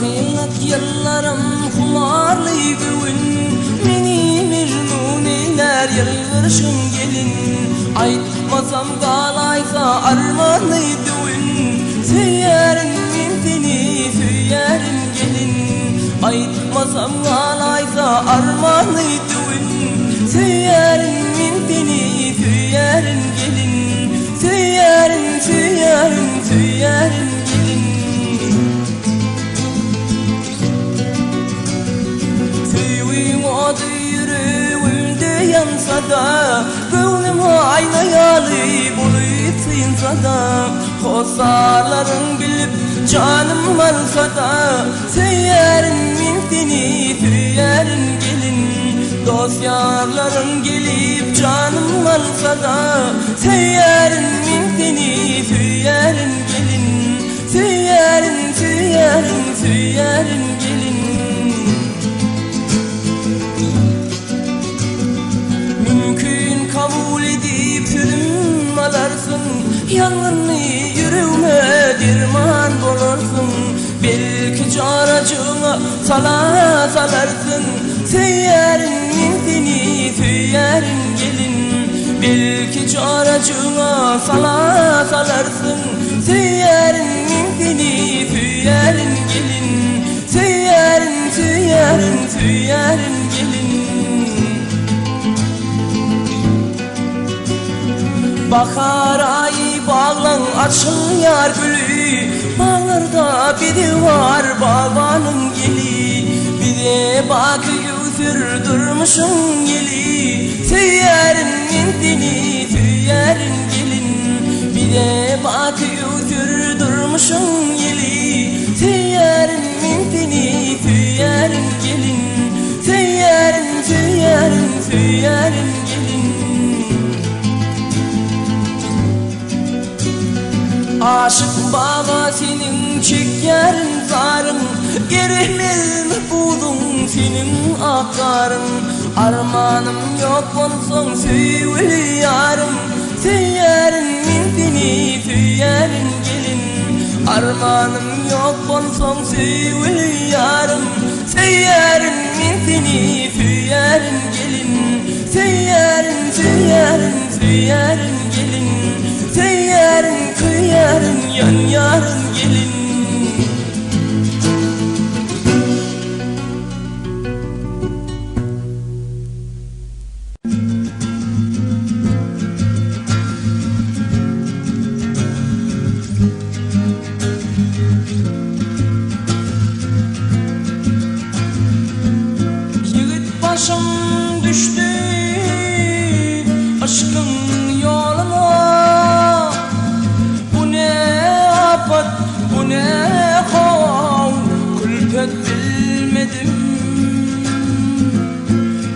Hakikat yıllarım kumarlı güvün, meni mecnun eyler yalvarışın gelin. Aytmasam kalaysa armanlı düğün, söylerim men seni söylerim gelin. Aytmasam kalaysa armanlı düğün, söylerim men seni söylerim gelin. Söylerim, söylerim, söylerim gelin. Söylerim adı yüreğimde yansa da, gönlüm aynayalı bulup sıyınsa da, hosarların bilip canım alsa da, söylerim men seni söylerim gelin. Dost yarlarım gelip canım alsa da, söylerim men seni söylerim gelin. Söylerim, söylerim, söylerim gelin. Mümkün kabul edip sözüm alarsın, yangını yüreğime dirman bolarsın. Belki caracığına sala salarsın, söylerim men seni söylerim gelin. Belki caracığına sala salarsın, söylerim men seni söylerim gelin. Söylerim, söylerim, söylerim gelin. Bahar ayı bağlan açın yar gülü, bağlarda biri var babanın geli. Bir de bakıyor durmuşun geli, söylerim men seni söylerim gelin. Bir de bakıyor durmuşun geli, söylerim men seni söylerim gelin. Söylerim, söylerim, söylerim gelin. Aşık bağa senin çekerin zarın, gerekmez mi buldun senin akarın. Armanım yok olsun söyle yarım, söylerim men seni söylerim gelin. Armanım yok olsun söyle yarım, söylerim men seni söylerim gelin. Söylerim, söylerim, söylerim gelin. Söylerim kıyarın yan yarın gelin. Yigit başım düştü aşkın yoluna, bu ne hav külfet bilmedim.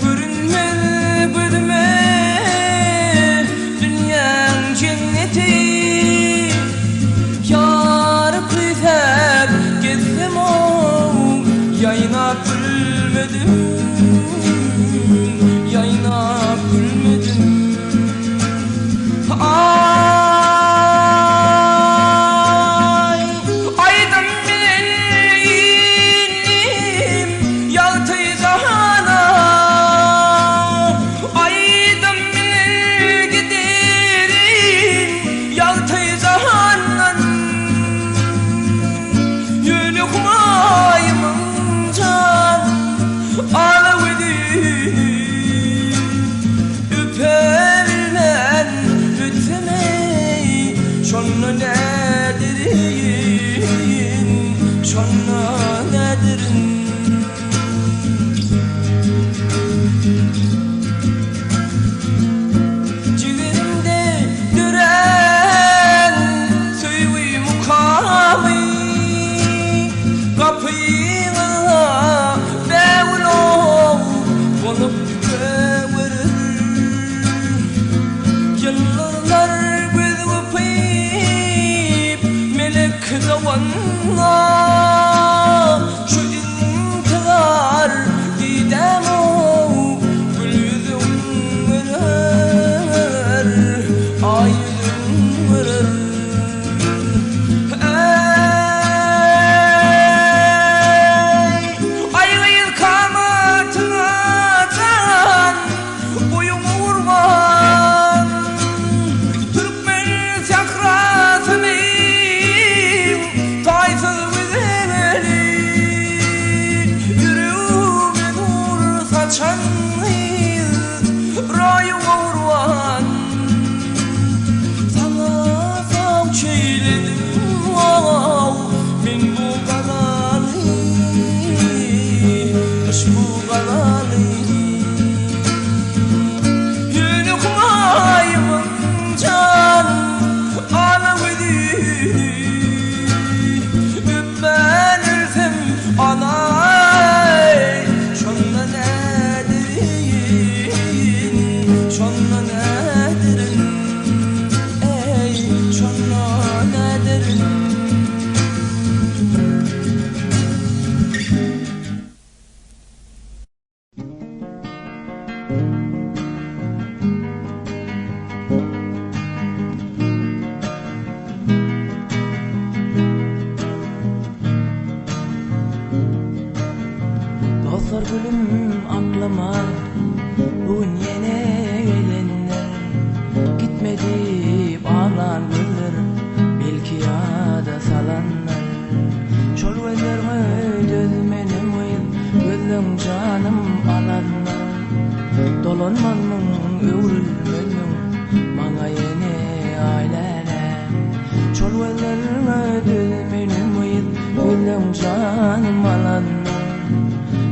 Görünmez gözüme dünyanın cenneti, yar kıyfet gezdim o yayına gülmedim. Yayına gülmedim. bitmedi ağlar gözlerim, belki yada salanlar. Şol gözlerime dözmenim uyum, gözüm canım alanlar. Dolanmanmın öwrülmenim, bana yeni ailelem. Şol gözlerime dözmenim uyum, gözüm canım alanlar.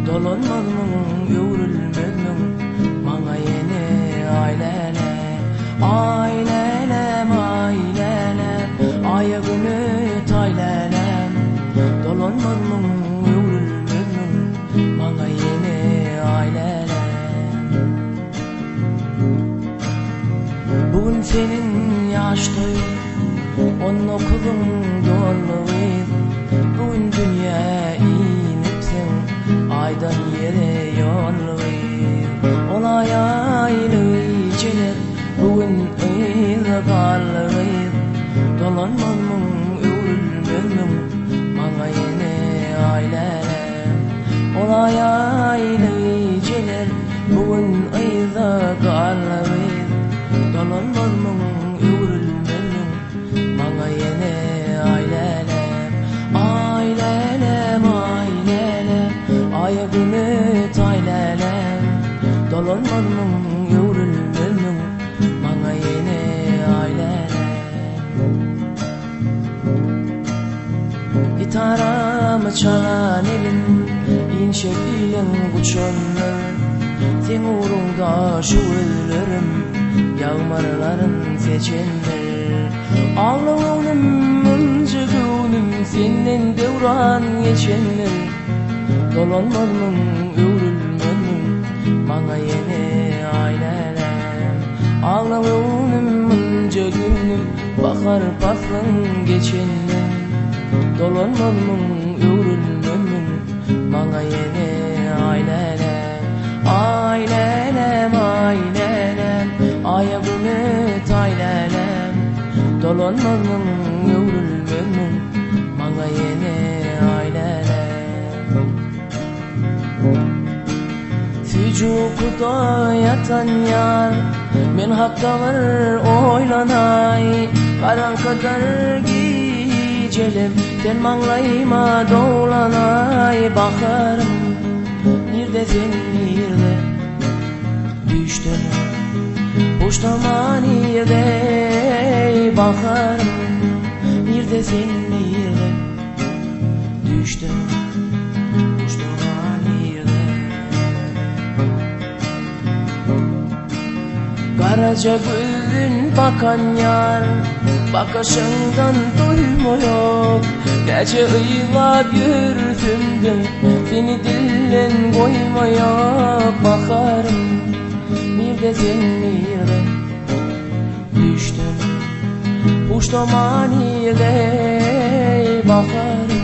Dolanmanmın öwrülmenim, bana yeni ailelem. Ailelem, ailelem, ayağını taylelem. Dolanmanmın öwrülmenim, bana yeni ailelem. Bugün senin yaş toyun, 19'un doluyum. Bugün dünya inipsin, aydan yere yolluyum. Olay aylı içeler, bugün ıyla kallıyım. Dolanmanmın öwrülmenim, bana yeni ailelem. Olay aylı içeler, bugün ıyla kallıyım. Dolanmanmın öwrülmenim, bana yeni ailelem. Ailelem, ailelem, ayağını taylelem. Dolanmanmın öwrülmenim, bana yeni ailelem. Gitaramı çalan elim, inşe bilen uçanlar. Sen uğrunda şu öllerim, yağmarların seçenler. Ağlağınım, mıncıgınım, senden devran geçenler. Dolanmanmın öwrülmenim, bana yeni ailelem. Ağlağınım, mıncıgınım, bakar paslın geçenler. Dolanmanmın öwrülmenim, bana yeni ailelem. Ailelem, ailelem, ayağını taylelem. Dolanmanmın öwrülmenim, bana yeni ailelem. Fücukda yatan yar, men hakdalar oylanay. Karan kadar gicelem, ten manglayma dolanay. Bakarım, nerdesin nerede, düştün uçtama nerede. Bakarım, nerdesin nerede, düştün uçtama nerede. Karaca gözün bakan yar, bakışından duymuyor. Gece ıylap yürüsündüm, seni dillen koymaya. Bakarım, nerdesin nerede, düştüm uçtama nerede. Bakarım,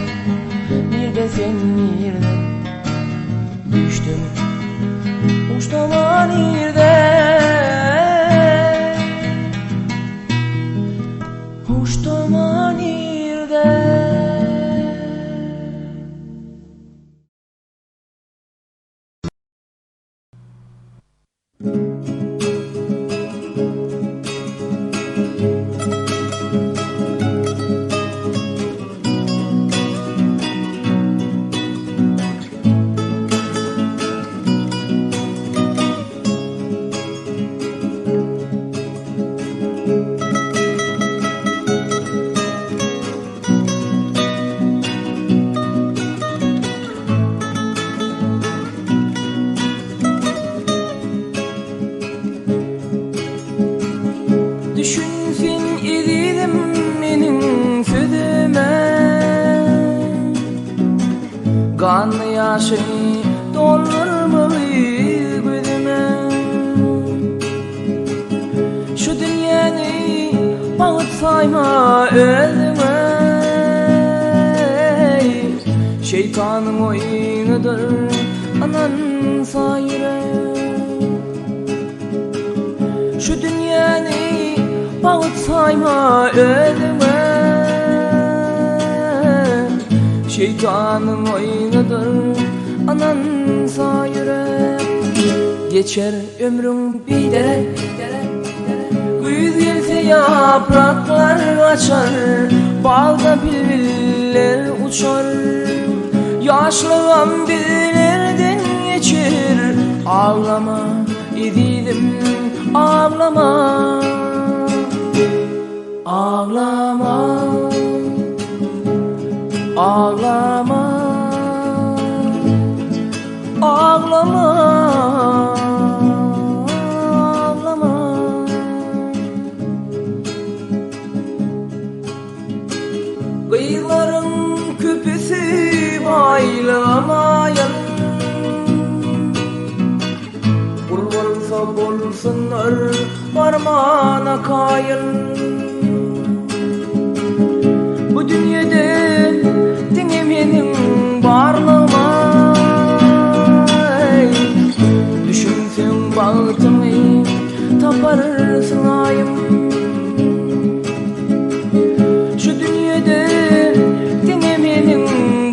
nerdesin nerede, düştüm uçtama nerede. Uçtama nerede. Düşünsün idim menin sözüme, kan yaşı doldurmalı gözüme. Şu dünyayı bağıtsayma özüme. Şeytanın oyunudur anan sayre. Şu dünyayı bağıtsayma özüme. Şeytanın oyunudur anan sayre. Geçer ömrüm bir dere, güz yapraklar açar, bağda bülbüller uçar. Yaşlığım billerden geçir, ağlama ididim, ağlama, ağlama, ağlama, ağlama, ağlama. Kıyıların küpüsü baylamayan, kul bolsa bolsunlar parmağına kayın. Bu dünyada dingemenin barlığıma, düşünsün bağıtını taparsın ayım. Şu dünyada dingemenin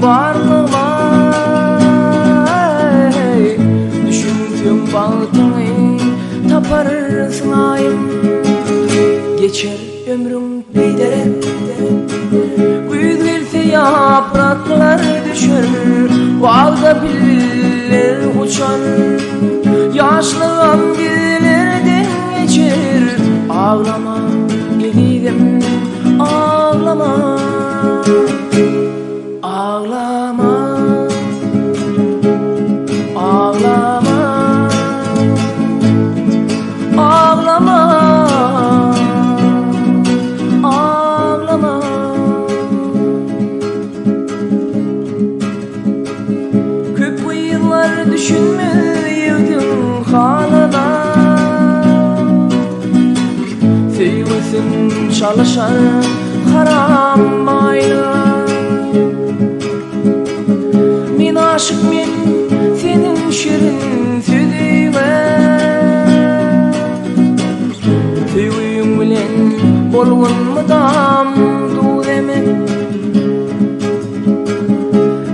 barlığıma, düşünsün bağıtını taparsın ayım. Geçer ömrüm giderek, güzel yapraklar düşer, bağda bülbüller uçar. Yaşlığım güllerden geçer, ağlama gidelim, ağlama, ağlama, ağlama, ağlama, ağlama. Köp yıllar düşünmeydim halına, sevgisin çalışar haram ayna. Men aşık men senin şirin sözüne, sevgim bilen bolgunmudam dur emek.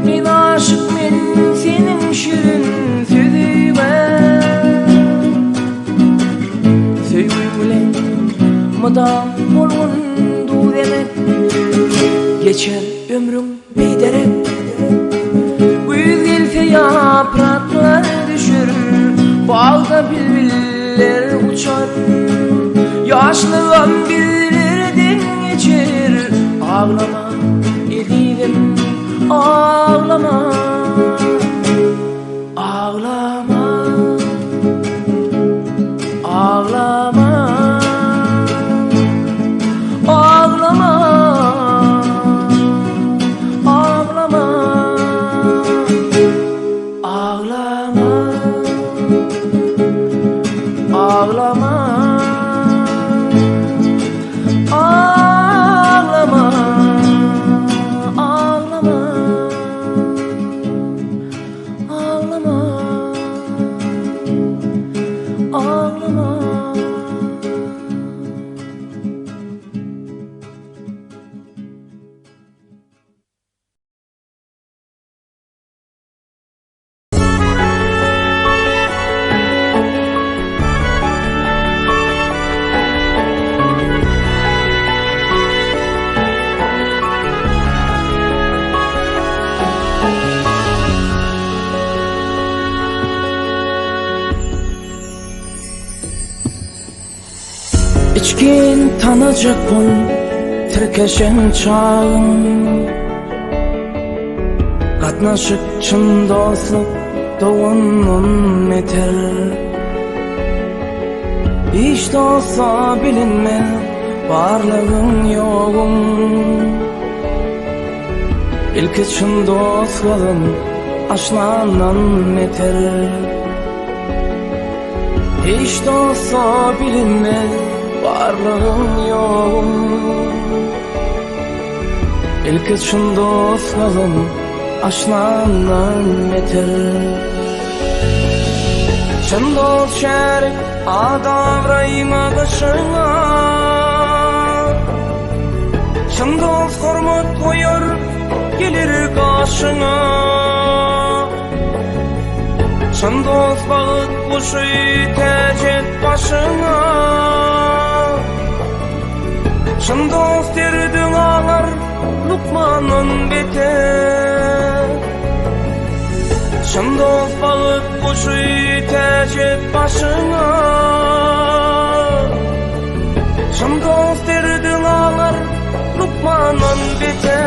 Men aşık men senin şirin sözüne, sevgim bilen mudam bolgundur emek. Geçer ömrüm giderek, güzel yapraklar düşür, bağda bülbüller uçar. Yaşlığım billerden geçer, ağlama edilim, ağlama, ağlama, ağlama, ağlama, ağlama, ağlama, ağlama, ağlama, ağlama, ağlama, ağlama. İçkin tanacak bol, tirkeşen çağın. Katnaşık çın dostluk doğunun eter. Hiç de olsa bilinme varlığın yoğun. İlk çın dostluğun aşnanan eter. Hiç de olsa bilinme varlığın yoğun. İlk için dostluğun aşnanan eter. Çın dost şerik adavrayma başına, çın dost hurmat koyar gelir karşına. Çın dost bağıt kuşu tecet başına, Şın dost derdiň alar Lukmanın bete Şın dost balık kuşu tecet başına Şın dost derdiň alar Lukmanın bete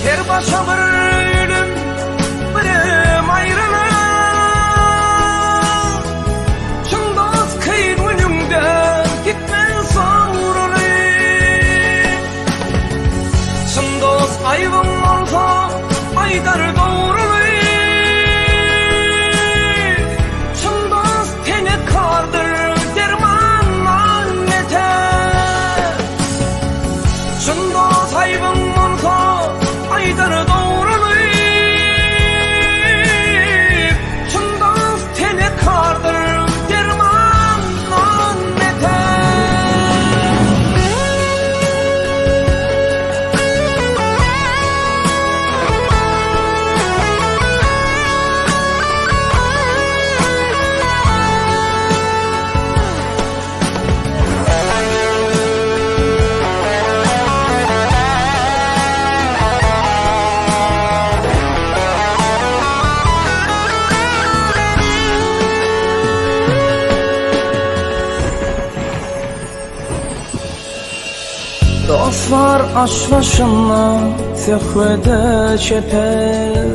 Her başa bir ölüm birim ayrına Şın dost kıyın ölümden gitmen savrulu Şın dost ayvın olsa aydar doğrulu Şın dost tene kardır dermanlar nete Şın dost ayvın olsa aydar doğrulu Şın dost tene kardır dermanlar nete Dostlar aşlaşınla sehvede çeper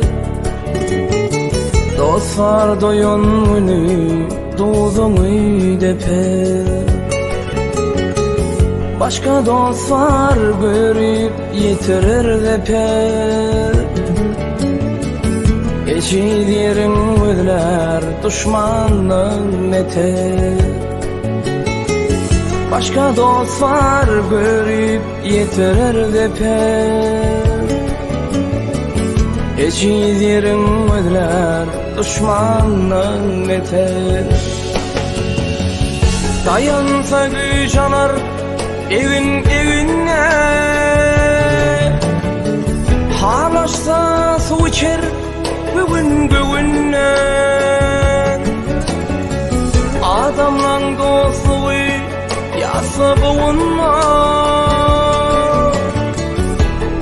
Dostlar doyun günü dozunu deper Başka dostlar görüp yitirir deper Eşidirin özler düşmanın meter Başka dostlar görüp yetirir deper Eşidirin özler düşmanın meter Dayansa güç anar evin evine Halaşsa su içer bugün bugüne Adamlan dostluğu yasa boğunma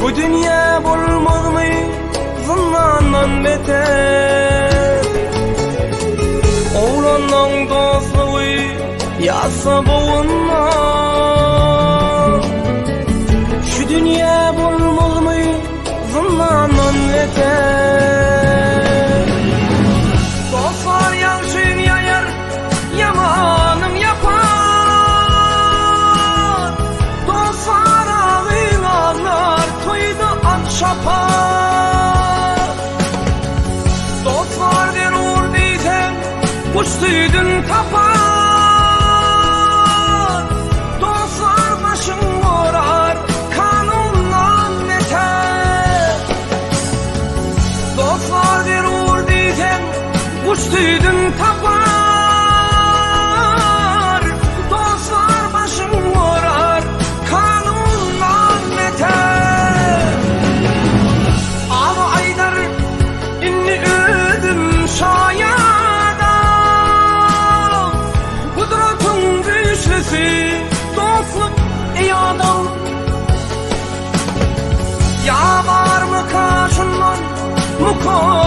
Bu dünya bulmaz mı zınnanan beter Oğlanın dostluğu yasa boğunma Şu dünya bulmaz mı zınnanan beter Dostlar yalçın yayar yamanım yapar Şapar Dostlar der uğur diysen Uçtuydun kapar Dostlar başın vurar Kanundan neter Dostlar der uğur diysen Uçtuydun kapar Dostlar başın vurar Kanundan neter Dostluk ey adam Ya var mı karşından muka